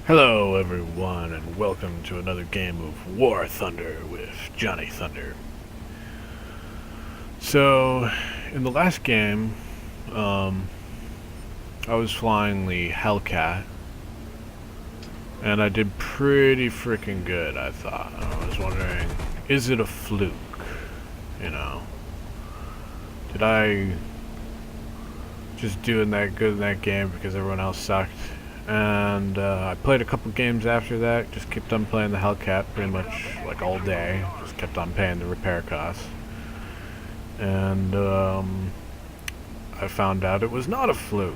Hello everyone and welcome to another game of War Thunder with Johnny Thunder. So, in the last game, I was flying the Hellcat, and I did pretty freaking good, I thought. I was wondering, is it a fluke? You know? Did I just doing that good in that game because everyone else sucked? And I played a couple games after that, just kept on playing the Hellcat pretty much like all day, just kept on paying the repair costs. And I found out it was not a fluke.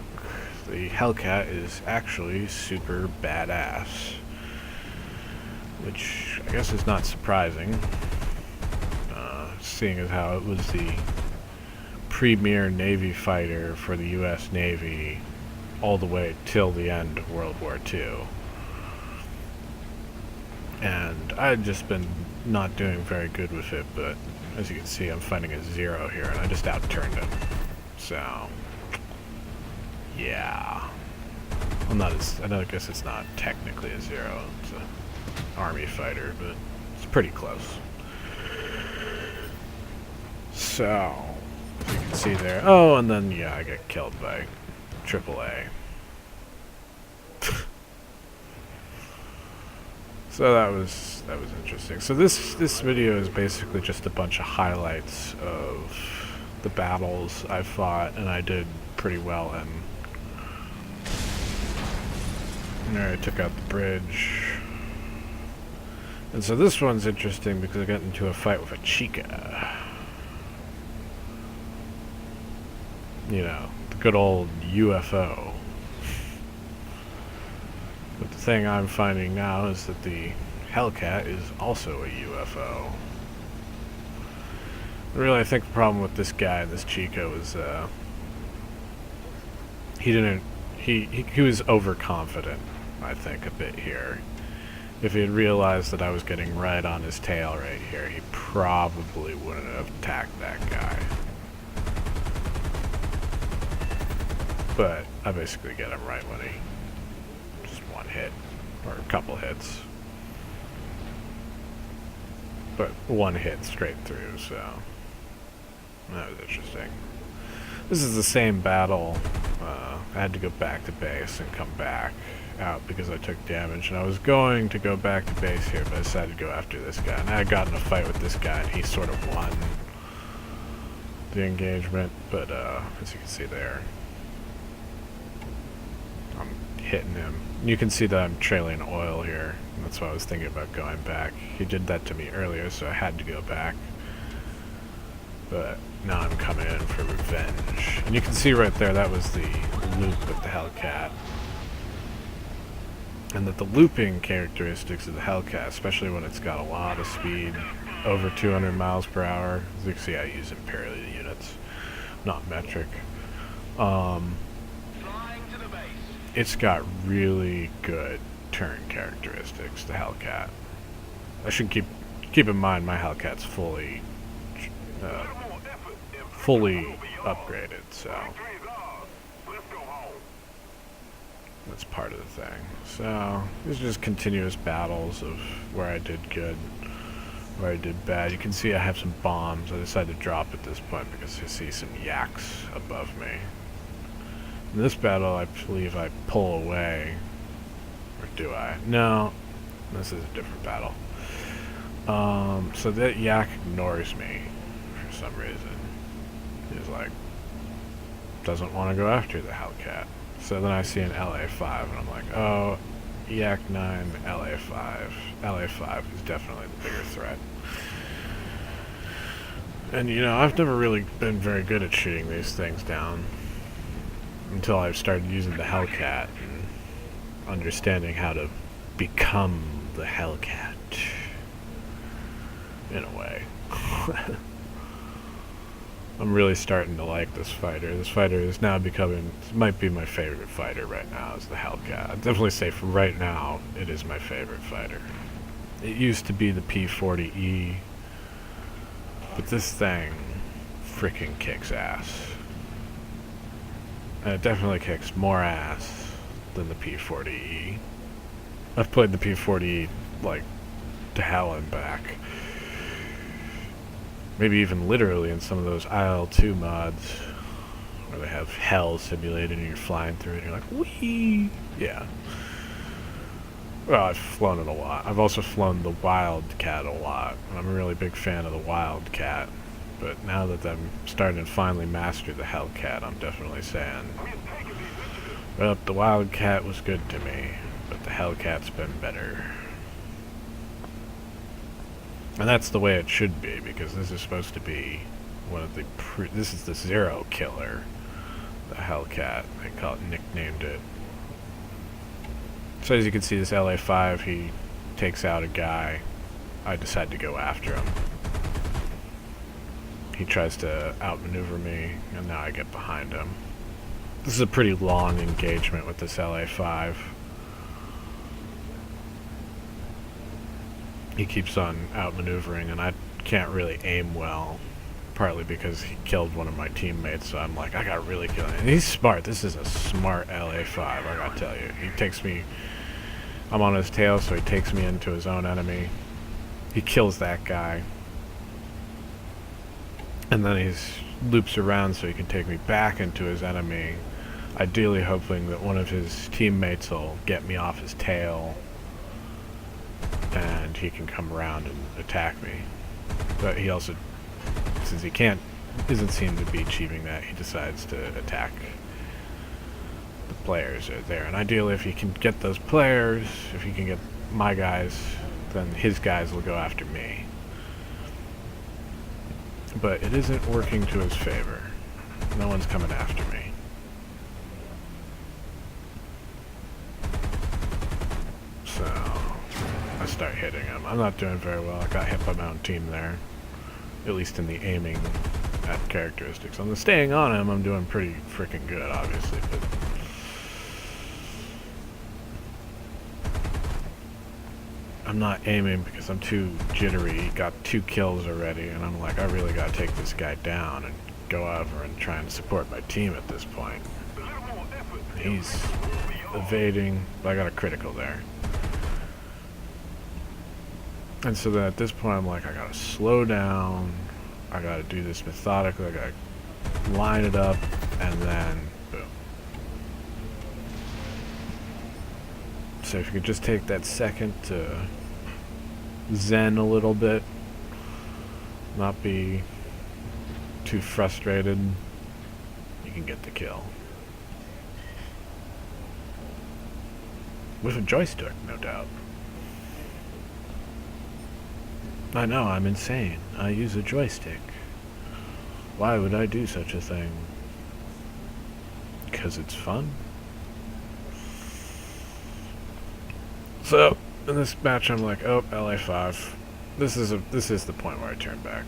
The Hellcat is actually super badass, which I guess is not surprising, seeing as how it was the premier Navy fighter for the US Navy all the way till the end of World War II. And I had just been not doing very good with it, but as you can see, I'm fighting a 0 here, and I just outturned him. So, yeah. Well, I guess it's not technically a 0, it's an army fighter, but it's pretty close. So, as you can see there, oh, and then, yeah, I got killed by AAA. So that was interesting. So this video is basically just a bunch of highlights of the battles I fought, and I did pretty well in. There, I took out the bridge. And so this one's interesting because I got into a fight with a Chica. You know, the good old UFO. But the thing I'm finding now is that the Hellcat is also a UFO. Really, I think the problem with this guy, this Chico, is he was overconfident, I think, a bit here. If he had realized that I was getting right on his tail right here, he probably wouldn't have attacked that guy. But I basically get him right when he hit, or a couple hits, but one hit straight through, so that was interesting. This is the same battle. I had to go back to base and come back out because I took damage, and I was going to go back to base here, but I decided to go after this guy, and I had gotten a fight with this guy, and he sort of won the engagement, but as you can see there, I'm hitting him. You can see that I'm trailing oil here. That's why I was thinking about going back. He did that to me earlier, so I had to go back. But now I'm coming in for revenge. And you can see right there, that was the loop with the Hellcat. And that the looping characteristics of the Hellcat, especially when it's got a lot of speed, over 200 miles per hour, as you can see I use imperial units, not metric. It's got really good turn characteristics, the Hellcat. I should keep in mind my Hellcat's fully upgraded, so that's part of the thing. So these are just continuous battles of where I did good, where I did bad. You can see I have some bombs. I decided to drop at this point because I see some yaks above me. In this battle, I believe I pull away. Or do I? No. This is a different battle. So that yak ignores me for some reason. He's like, doesn't want to go after the Hellcat. So then I see an LA-5, and I'm like, oh, yak 9, LA-5. LA-5 is definitely the bigger threat. And you know, I've never really been very good at shooting these things down until I started using the Hellcat and understanding how to become the Hellcat, in a way. I'm really starting to like this fighter. This fighter is now might be my favorite fighter right now, is the Hellcat. I'd definitely say for right now, it is my favorite fighter. It used to be the P-40E, but this thing freaking kicks ass. And it definitely kicks more ass than the P-40E. I've played the P40 like to hell and back. Maybe even literally in some of those IL-2 mods where they have hell simulated and you're flying through it and you're like, whee! Yeah. Well, I've flown it a lot. I've also flown the Wildcat a lot. I'm a really big fan of the Wildcat. But now that I'm starting to finally master the Hellcat, I'm definitely saying, well, the Wildcat was good to me, but the Hellcat's been better. And that's the way it should be, because this is supposed to be one of the this is the Zero Killer, the Hellcat. Nicknamed it. So as you can see, this LA5, he takes out a guy. I decide to go after him. He tries to outmaneuver me, and now I get behind him. This is a pretty long engagement with this LA5. He keeps on outmaneuvering, and I can't really aim well, partly because he killed one of my teammates, so I'm like, I gotta really kill him. And he's smart. This is a smart LA5, I gotta tell you. He takes me, I'm on his tail, so he takes me into his own enemy. He kills that guy. And then he loops around so he can take me back into his enemy, ideally hoping that one of his teammates will get me off his tail and he can come around and attack me. But he also, since he isn't seen to be achieving that, he decides to attack the players that are there. And ideally, if he can get those players, if he can get my guys, then his guys will go after me. But it isn't working to his favor. No one's coming after me. So I start hitting him. I'm not doing very well. I got hit by my own team there. At least in the aiming at characteristics. On the staying on him, I'm doing pretty freaking good, obviously, but I'm not aiming because I'm too jittery. He got 2 kills already, and I'm like, I really gotta take this guy down and go over and try and support my team at this point. He's evading, but I got a critical there. And so then at this point I'm like, I gotta slow down, I gotta do this methodically, I gotta line it up, and then boom. So if you could just take that second to zen a little bit, not be too frustrated, you can get the kill. With a joystick, no doubt. I know, I'm insane. I use a joystick. Why would I do such a thing? Because it's fun? So, in this match I'm like, oh, LA5. This is the point where I turn back.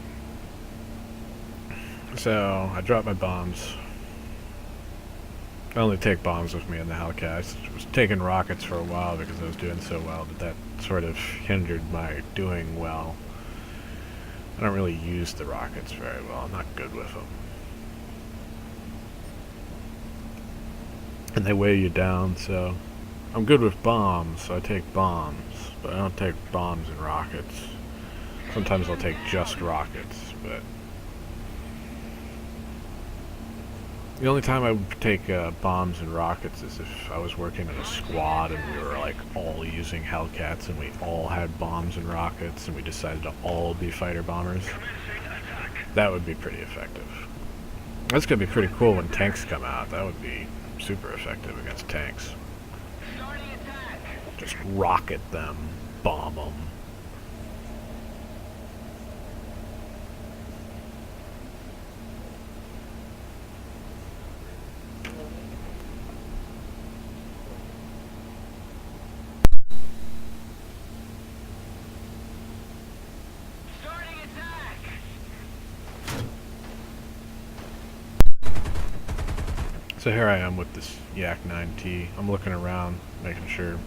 So, I drop my bombs. I only take bombs with me in the Hellcat. I was taking rockets for a while because I was doing so well that sort of hindered my doing well. I don't really use the rockets very well. I'm not good with them. And they weigh you down, so I'm good with bombs, so I take bombs, but I don't take bombs and rockets. Sometimes I'll take just rockets, but the only time I would take bombs and rockets is if I was working in a squad and we were like all using Hellcats and we all had bombs and rockets and we decided to all be fighter bombers. That would be pretty effective. That's gonna be pretty cool when tanks come out. That would be super effective against tanks. Just rocket them, bomb them. So here I am with this Yak 9T. I'm looking around, making sure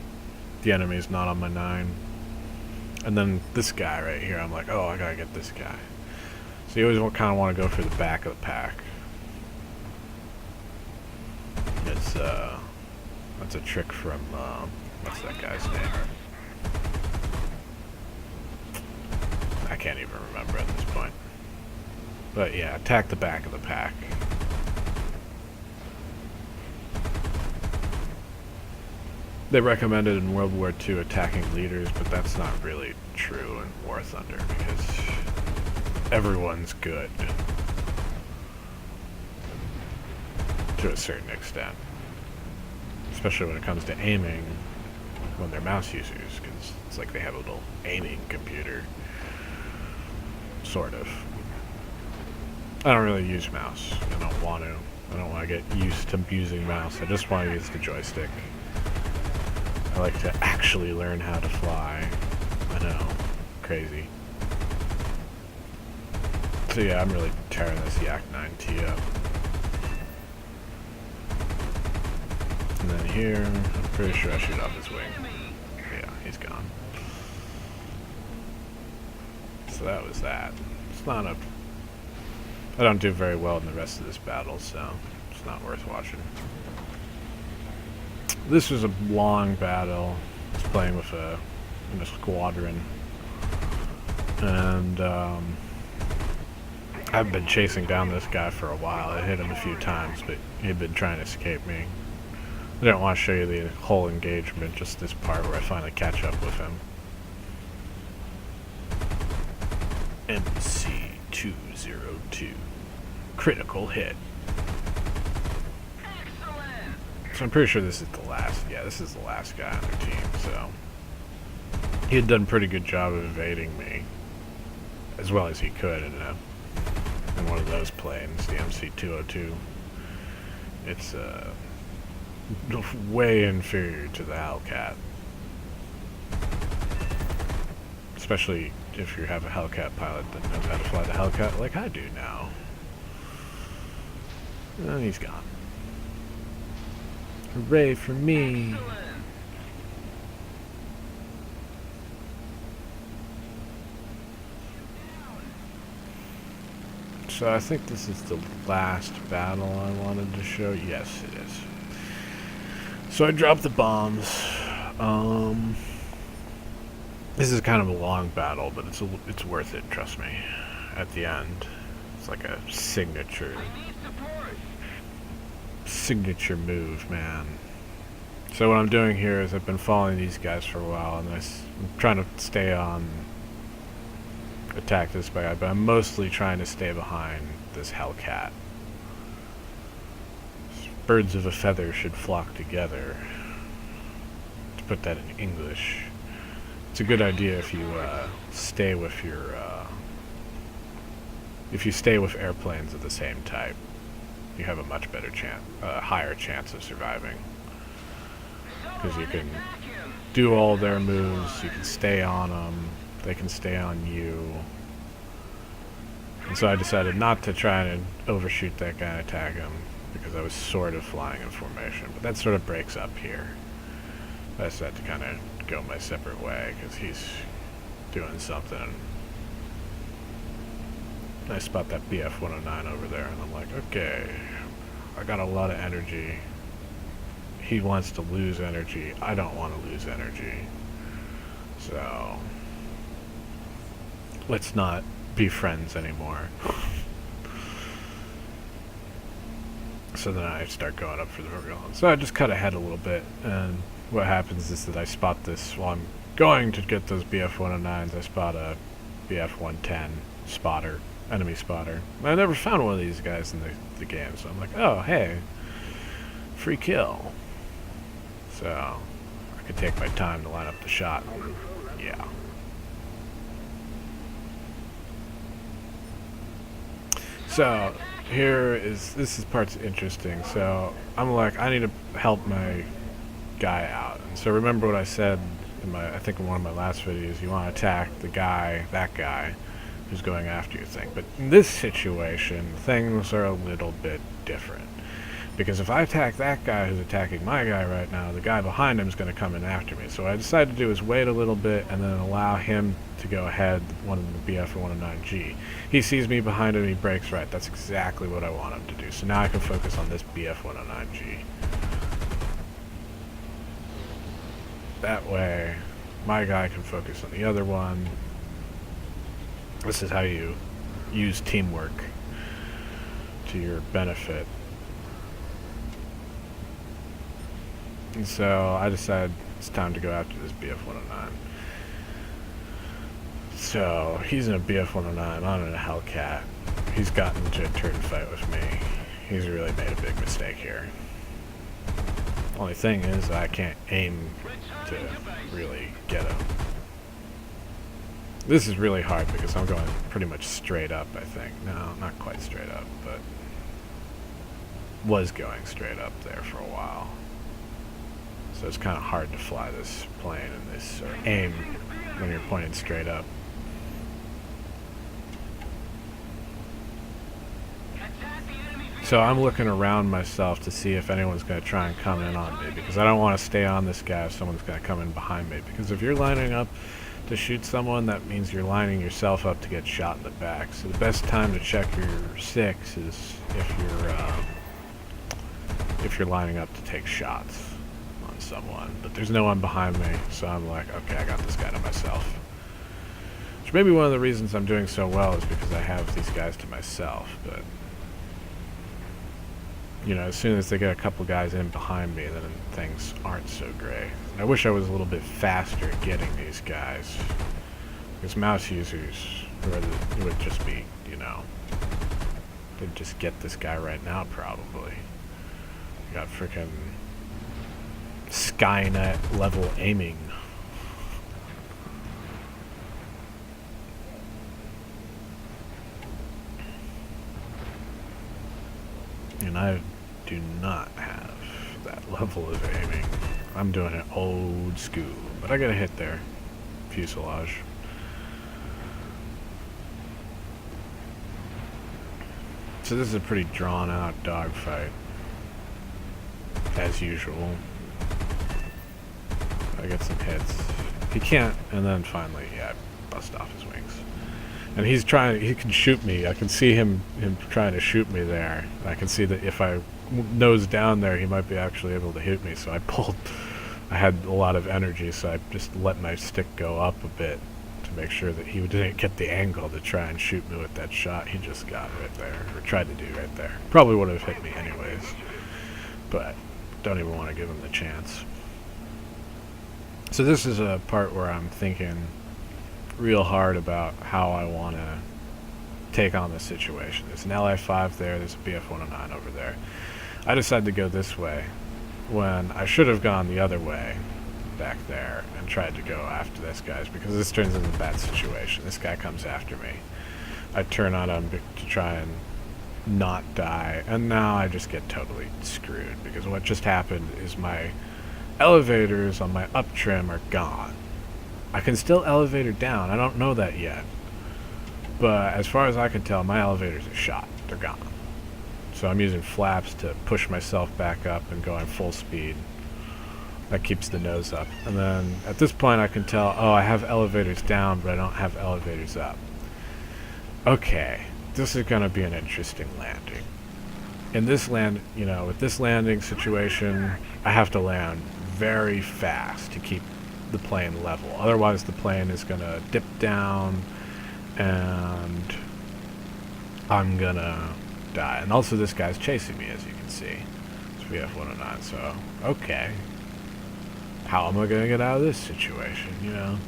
the enemy's not on my 9. And then this guy right here, I'm like, oh, I gotta get this guy. So you always kind of want to go for the back of the pack. It's that's a trick from What's that guy's name? I can't even remember at this point. But yeah, attack the back of the pack. They recommended in World War II attacking leaders, but that's not really true in War Thunder because everyone's good to a certain extent, especially when it comes to aiming when they're mouse users, because it's like they have a little aiming computer, sort of. I don't really use mouse. I don't want to. I don't want to get used to using mouse. I just want to use the joystick. I like to actually learn how to fly. I know. Crazy. So yeah, I'm really tearing this Yak 9T up. And then here, I'm pretty sure I shoot off his wing. Yeah, he's gone. So that was that. It's not a... I don't do very well in the rest of this battle, so it's not worth watching. This was a long battle. I was playing with in a squadron. And I've been chasing down this guy for a while. I hit him a few times, but he'd been trying to escape me. I didn't want to show you the whole engagement, just this part where I finally catch up with him. MC-202. Critical hit. So I'm pretty sure this is the last, yeah, this is the last guy on their team, so. He had done a pretty good job of evading me, as well as he could in one of those planes, the MC-202. It's way inferior to the Hellcat. Especially if you have a Hellcat pilot that knows how to fly the Hellcat like I do now. And he's gone. Hooray for me! So I think this is the last battle I wanted to show. Yes, it is. So I dropped the bombs. This is kind of a long battle, but it's worth it, trust me. At the end, it's like a signature move, man. So what I'm doing here is I've been following these guys for a while, and I'm trying to stay on attack this guy, but I'm mostly trying to stay behind this Hellcat. Birds of a feather should flock together. To put that in English, it's a good idea if you stay with your airplanes of the same type. You have a much better chance, higher chance of surviving, because you can do all their moves. You can stay on them. They can stay on you. And so I decided not to try and overshoot that guy and attack him, because I was sort of flying in formation. But that sort of breaks up here. I decided to kind of go my separate way, because he's doing something. I spot that BF-109 over there, and I'm like, okay, I got a lot of energy. He wants to lose energy. I don't want to lose energy. So let's not be friends anymore. So then I start going up for the reveal. So I just cut ahead a little bit, and what happens is that I spot this while I'm going to get those BF-109s. I spot a BF-110 spotter, enemy spotter. I never found one of these guys in the game, so I'm like, oh, hey, free kill. So I could take my time to line up the shot. Yeah. So this part's interesting. So I'm like, I need to help my guy out. And so remember what I said in I think in one of my last videos, you want to attack the guy, that guy who's going after your thing. But in this situation, things are a little bit different. Because if I attack that guy who's attacking my guy right now, the guy behind him is going to come in after me. So what I decided to do is wait a little bit and then allow him to go ahead, one of the BF or 109G. He sees me behind him, he breaks right. That's exactly what I want him to do. So now I can focus on this BF 109G. That way, my guy can focus on the other one. This is how you use teamwork to your benefit. And so I decided it's time to go after this BF-109. So he's in a BF-109, I'm in a Hellcat. He's gotten into a turd fight with me. He's really made a big mistake here. Only thing is I can't aim to really get him. This is really hard because I'm going pretty much straight up, I think. No, not quite straight up, but was going straight up there for a while. So it's kind of hard to fly this plane and this or aim when you're pointed straight up. So I'm looking around myself to see if anyone's going to try and come in on me, because I don't want to stay on this guy if someone's going to come in behind me. Because if you're lining up to shoot someone, that means you're lining yourself up to get shot in the back. So the best time to check your six is if you're lining up to take shots on someone. But there's no one behind me, so I'm like, okay, I got this guy to myself. Which may be one of the reasons I'm doing so well is because I have these guys to myself. But you know, as soon as they get a couple guys in behind me, then things aren't so great. And I wish I was a little bit faster at getting these guys. Because mouse users would just be, you know, they'd just get this guy right now, probably. You got frickin' Skynet level aiming. And I do not have that level of aiming. I'm doing it old school, but I got a hit there. Fuselage. So this is a pretty drawn out dogfight, as usual. I get some hits. He can't, and then finally, yeah, I bust off his wings. And he's trying, he can shoot me. I can see him trying to shoot me there. I can see that if I nose down there, he might be actually able to hit me. So I had a lot of energy, so I just let my stick go up a bit to make sure that he didn't get the angle to try and shoot me with that shot he just got right there, or tried to do right there. Probably would have hit me anyways, but don't even want to give him the chance. So this is a part where I'm thinking real hard about how I want to take on this situation. There's an LI-5 there, there's a BF-109 over there. I decided to go this way when I should have gone the other way back there and tried to go after this guy's, because this turns into a bad situation. This guy comes after me. I turn on him to try and not die, and now I just get totally screwed, because what just happened is my elevators on my up trim are gone. I can still elevator down. I don't know that yet. But as far as I can tell, my elevators are shot. They're gone. So I'm using flaps to push myself back up and going full speed. That keeps the nose up. And then at this point I can tell, oh, I have elevators down, but I don't have elevators up. Okay, this is going to be an interesting landing. In this with this landing situation, I have to land very fast to keep the plane level. Otherwise the plane is going to dip down and I'm going to die. And also this guy's chasing me, as you can see. It's BF-109, so okay. How am I going to get out of this situation, you know?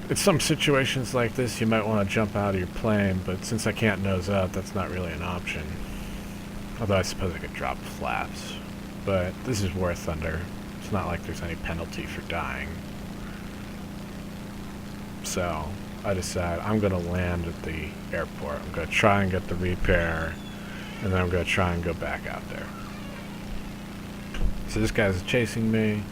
In some situations like this, you might want to jump out of your plane, but since I can't nose up, that's not really an option. Although I suppose I could drop flaps. But this is War Thunder. It's not like there's any penalty for dying. So I decide I'm going to land at the airport. I'm going to try and get the repair, and then I'm going to try and go back out there. So this guy's chasing me.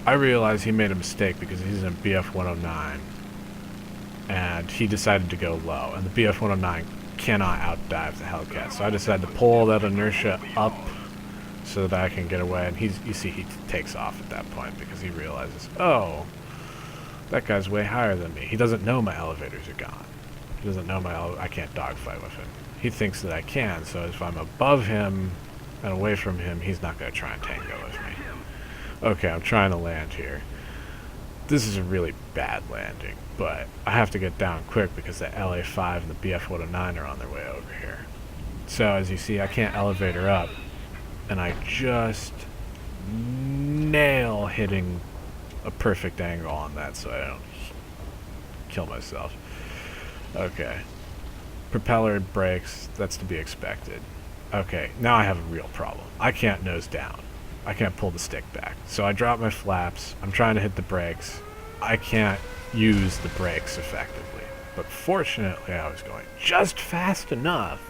I realize he made a mistake because he's in a BF-109, and he decided to go low, and the BF-109 cannot outdive the Hellcat. So I decided to pull that inertia up so that I can get away, and you see he takes off at that point because he realizes, oh, that guy's way higher than me. He doesn't know my elevators are gone. He doesn't know I can't dogfight with him. He thinks that I can, so if I'm above him and away from him, he's not going to try and tango with me. Okay, I'm trying to land here. This is a really bad landing, but I have to get down quick because the LA5 and the BF-109 are on their way over here. So as you see, I can't elevate her up, and I just nail hitting a perfect angle on that so I don't kill myself. Okay. Propeller brakes, that's to be expected. Okay, now I have a real problem. I can't nose down. I can't pull the stick back. So I drop my flaps. I'm trying to hit the brakes. I can't use the brakes effectively. But fortunately, I was going just fast enough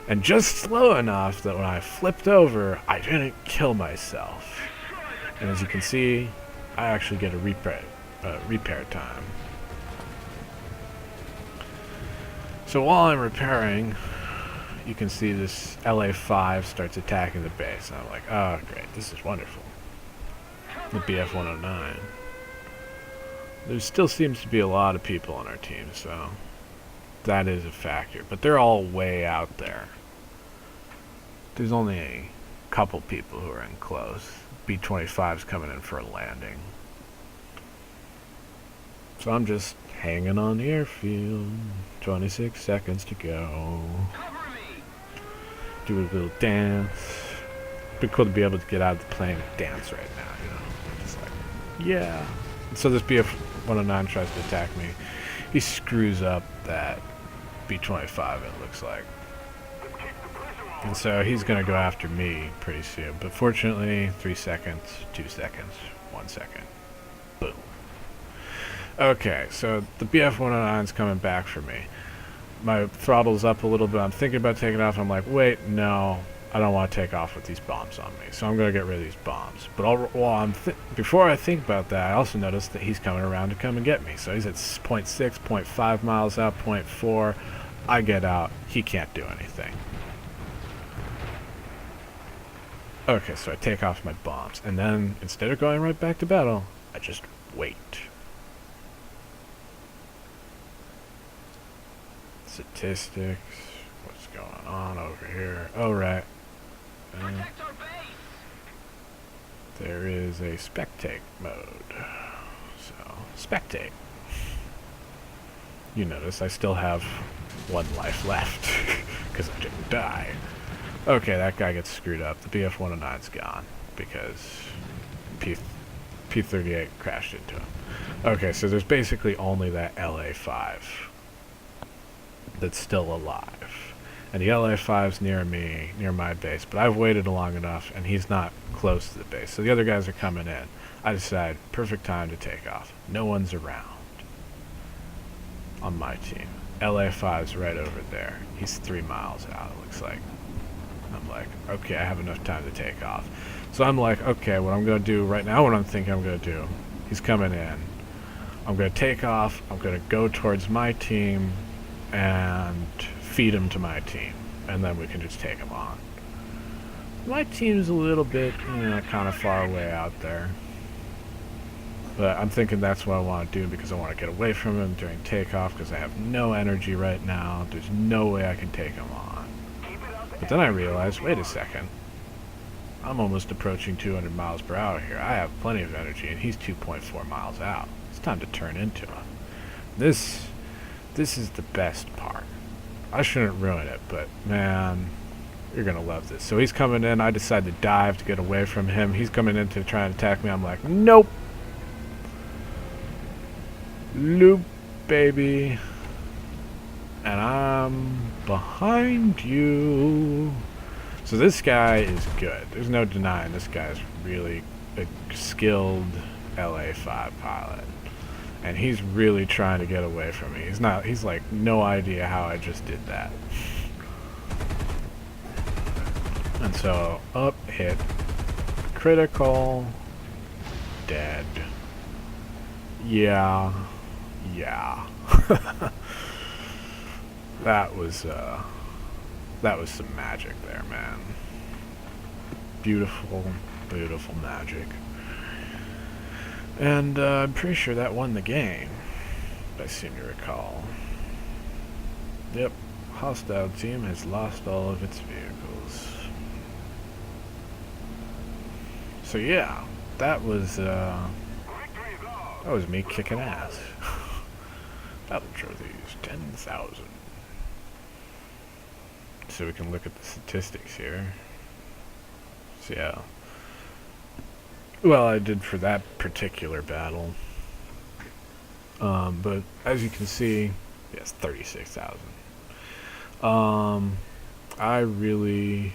and just slow enough that when I flipped over, I didn't kill myself. And as you can see, I actually get a repair time. So while I'm repairing, you can see this LA5 starts attacking the base. And I'm like, oh great, this is wonderful. The BF-109. There still seems to be a lot of people on our team, so that is a factor. But they're all way out there. There's only a couple people who are in close. B-25's coming in for a landing. So I'm just hanging on the airfield. 26 seconds to go. Do a little dance. Be cool to be able to get out of the plane and dance right now, you know. Just like, yeah. So this BF-109 tries to attack me. He screws up that B-25, it looks like. And so he's going to go after me pretty soon. But fortunately, 3 seconds, 2 seconds, 1 second. Boom. Okay, so the BF-109's coming back for me. My throttle's up a little bit. I'm thinking about taking off. I'm like, wait, no. I don't want to take off with these bombs on me. So I'm going to get rid of these bombs. But before I think about that, I also noticed that he's coming around to come and get me. So he's at 0.6, 0.5 miles out, 0.4. I get out. He can't do anything. Okay, so I take off my bombs. And then, instead of going right back to battle, I just wait. Statistics. What's going on over here? Oh, right. There is a spectate mode. So, spectate. You notice I still have 1 life left because I didn't die. Okay, that guy gets screwed up. The BF-109's gone because P-38 crashed into him. Okay, so there's basically only that LA-5 that's still alive. And the LA-5's near me, near my base, but I've waited long enough, and he's not close to the base. So the other guys are coming in. I decide, perfect time to take off. No one's around on my team. LA-5's right over there. He's 3 miles out, it looks like. I'm like, okay, I have enough time to take off. So I'm like, okay, what I'm going to do right now, what I'm thinking I'm going to do, he's coming in. I'm going to take off, I'm going to go towards my team, and feed him to my team, and then we can just take him on. My team's a little bit, kind of far away out there. But I'm thinking that's what I want to do because I want to get away from him during takeoff because I have no energy right now. There's no way I can take him on. But then I realized, wait a second. I'm almost approaching 200 miles per hour here. I have plenty of energy, and he's 2.4 miles out. It's time to turn into him. This is the best part. I shouldn't ruin it, but man, you're gonna love this. So he's coming in. I decide to dive to get away from him. He's coming in to try and attack me. I'm like, nope. Loop, baby. And I'm behind you. So this guy is good. There's no denying this guy's really a skilled LA-5 pilot. And he's really trying to get away from me. He's like, no idea how I just did that. And so, up, hit, critical, dead. Yeah. That was some magic there, man. Beautiful, beautiful magic. And I'm pretty sure that won the game, I seem to recall. Yep, hostile team has lost all of its vehicles. So yeah, that was me kicking ass. Battle trophies, 10,000. So we can look at the statistics here. So yeah. Well, I did for that particular battle. But as you can see, yes, 36,000. I really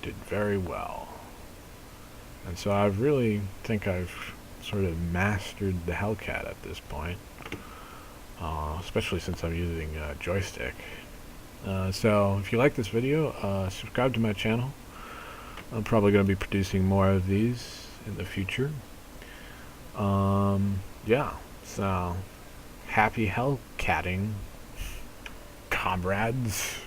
did very well. And so I really think I've sort of mastered the Hellcat at this point. Especially since I'm using a joystick. So if you like this video, subscribe to my channel. I'm probably going to be producing more of these in the future. Yeah, so happy Hellcatting, comrades.